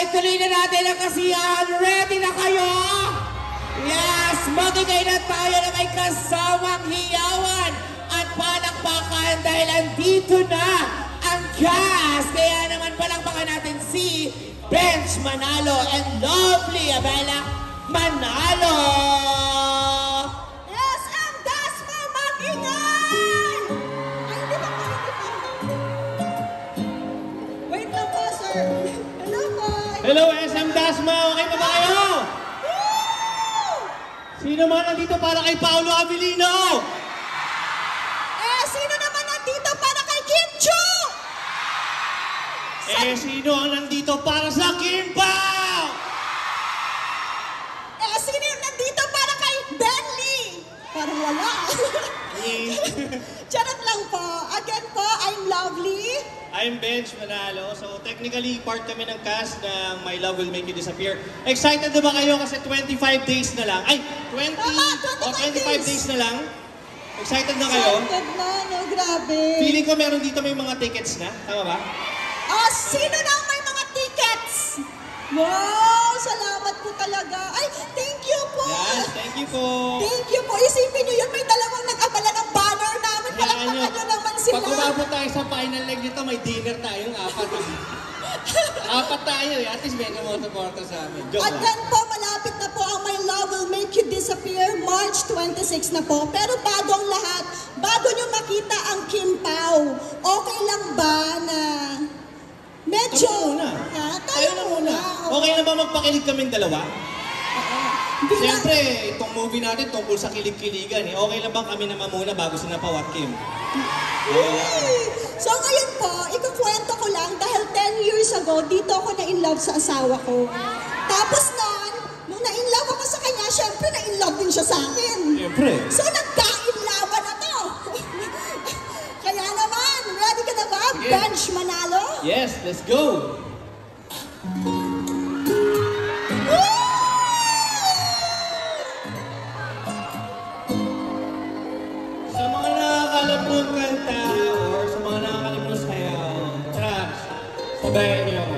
tuloy na natin ang kasiyahan. Ready na kayo? Yes! Magigay na tayo na may kasamang hiyawan at palakpakan dahil andito na ang cast. Kaya naman palakpakan natin si Bench Manalo and Lovely Abela Manalo! Yes, and that's my mag-ingay! Ay, hindi ba po? Wait lang po, sir. Hello po. Hello, SM Dasma! Okay na ba kayo? Sino man nandito para kay Paolo Avellino? Sino naman nandito para kay Kim Chu? Sino ang nandito para sa Kim Pao? Sino yung nandito para kay Bentley? Parang wala. Charot lang po. Again po, I'm Lovely. I'm Bench Manalo. So technically, part kami ng cast ng My Love Will Make You Disappear. Excited na ba kayo kasi 25 days na lang? Ay, 25 days na lang? Excited na kayo? Excited na, no? Grabe. Feeling ko meron dito may mga tickets na. Tama ba? Sino na may mga tickets? Wow, salamat po talaga. Ay, thank you po. Yes, thank you po. Thank you po. Isipin nyo yun, may dalawang nag-abala ng banner namin. Palakpakan nyo naman sila. Pag umabot tayo sa final leg nito, may dinner tayong apat. Apat tayo eh. At least may kamoto-porto sa amin. Joke At then po, malapit na po ang My Love Will Make You Disappear, March 26 na po. Pero bago ang lahat, bago nyo makita ang Kim Pao, okay lang ba na medyo... Tayo muna. Tayo na muna. Oo. Okay na ba magpakilig kaming dalawa? Hindi na- Siyempre, itong movie natin tungkol sa kilig-kiligan. Eh. Okay lang bang kami naman muna bago sila Pao at Kim? So ngayon po, ikukwento ko lang dahil 10 years ago, dito ako na-inlove sa asawa ko. Tapos noon, nung na-inlove ako sa kanya, syempre na-inlove din siya sa akin. Siyempre. So nagka-inlaban na to. Kaya naman, ready ka na ba, Sige. Bench Manalo? Yes, let's go! Sa mga nakakalap ng kanta or sa mga nakakalap ng sayaw, tara, sabayan niyo ako.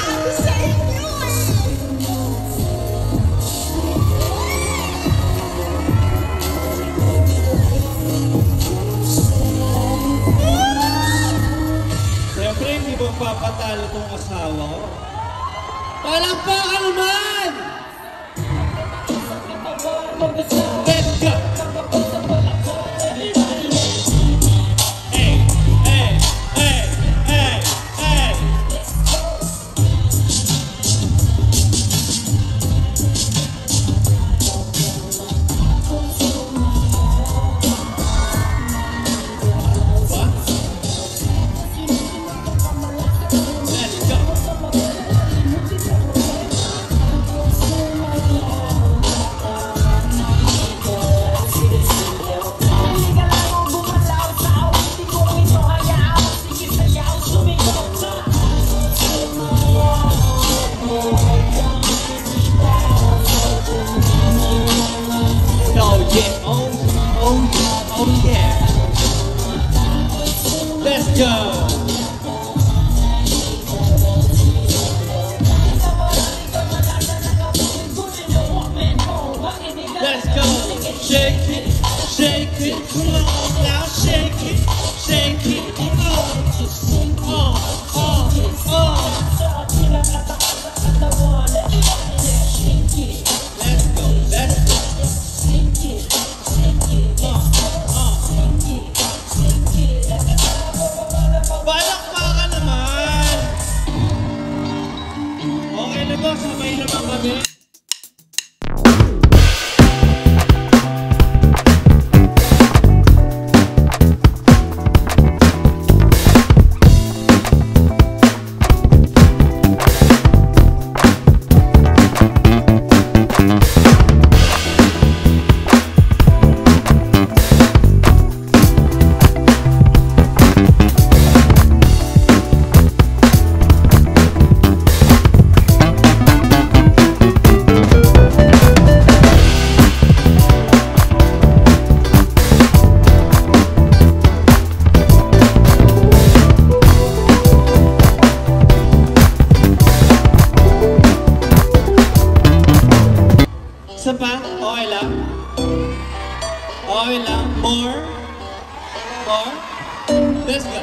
Sabi sa inyo Siyempre, hindi ba papatalo tong asawa ko? Palakpakan naman! Let's go! Hey, hey, hey, hey, hey! Let's go! Oh yeah, oh yeah. Let's go. Let's go. Shake it, come on now, shake it, come on. Let's go, let's go. kami. Isa pa? Okay lang? Okay lang? More? More? Let's go.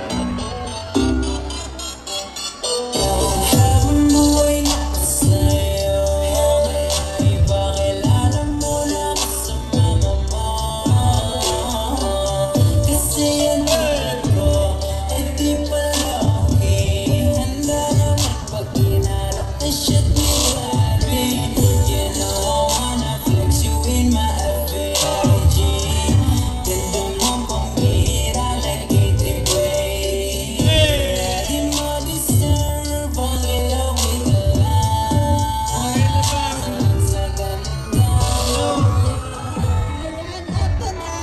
Ayan, eto na.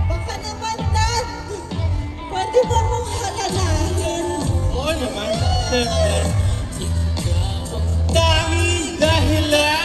Baka naman, Dad. Pwede mo akong halalahin. Oo naman. Siyempre. Daming dahilan.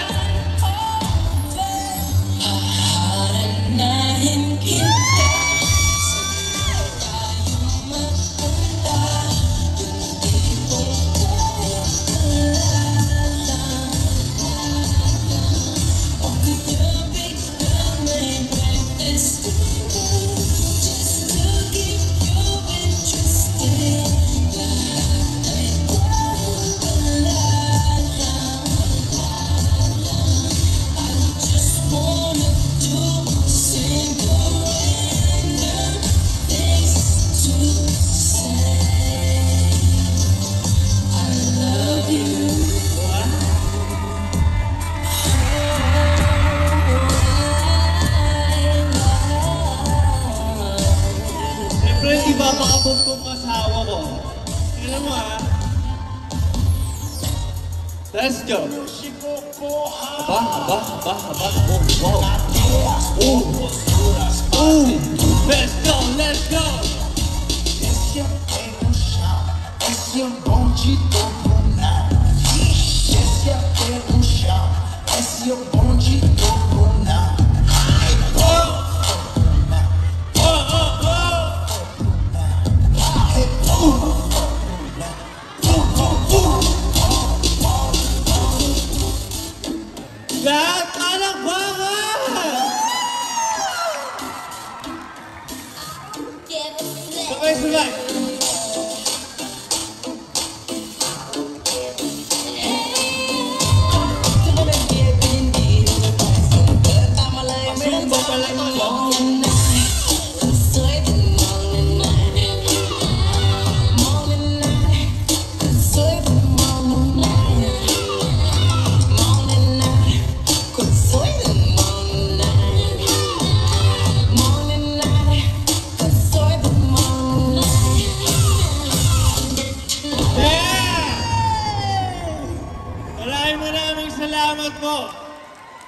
Siyempre, hindi ba makabugtong asawa ko? Tignan mo ha. Let's go. Aba. Wow. Let's go, let's go. Esse é o chão, esse é o bonde do Brunão. Esse é o chão, esse é o bonde do Brunão. Lahat anak bangat! Sabay-sabay. Pasumba pala yun. Maraming salamat po.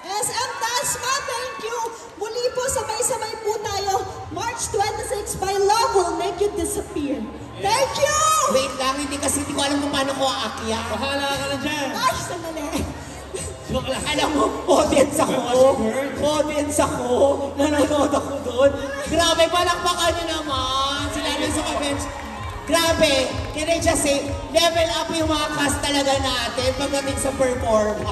SM Tasma, thank you. Muli po, sabay-sabay po tayo. March 26 by Love Will Make You Disappear. Thank you! Wait lang, hindi ko alam kung paano ko aakyat. Bahala ka na dyan. Ay, sandali. Joke lang. Alam mo, audience ako, nanonood ako doon. Grabe, palakpakan niyo naman. Sila rin sa comments. Grabe, can I just say, level up yung mga cast talaga natin pagdating sa performance.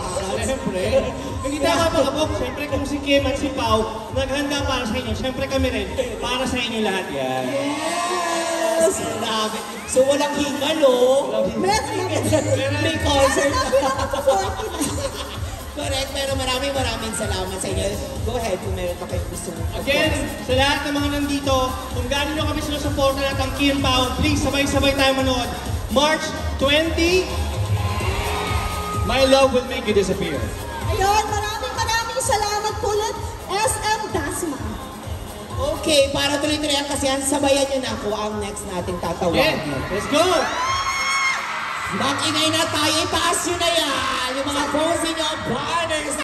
Siyempre. Hindi ka pakabok. Siyempre kung si Kim at si Pao naghanda para sa inyo, siyempre kami rin para sa inyo lahat yan. Yes! Grabe. So walang hingal, oh. May concert. Correct, pero maraming salamat sa inyo. Go ahead kung meron pa kayong gusto mo. Again, sa lahat ng mga nandito, kung gaano nyo kami sinusuporta lahat ng Kim Pao, please sabay-sabay tayo manood. March 20, My Love Will Make You Disappear. Ayun, maraming salamat po ulit, SM Dasma. Okay, para tuloy-tuloy ang kasiyahan, sabayan niyo na ako ang next nating Yeah, tatawagin. let's go! Mag-ingay na tayo, itaas nyo na yan! Yung mga phones ninyo, banners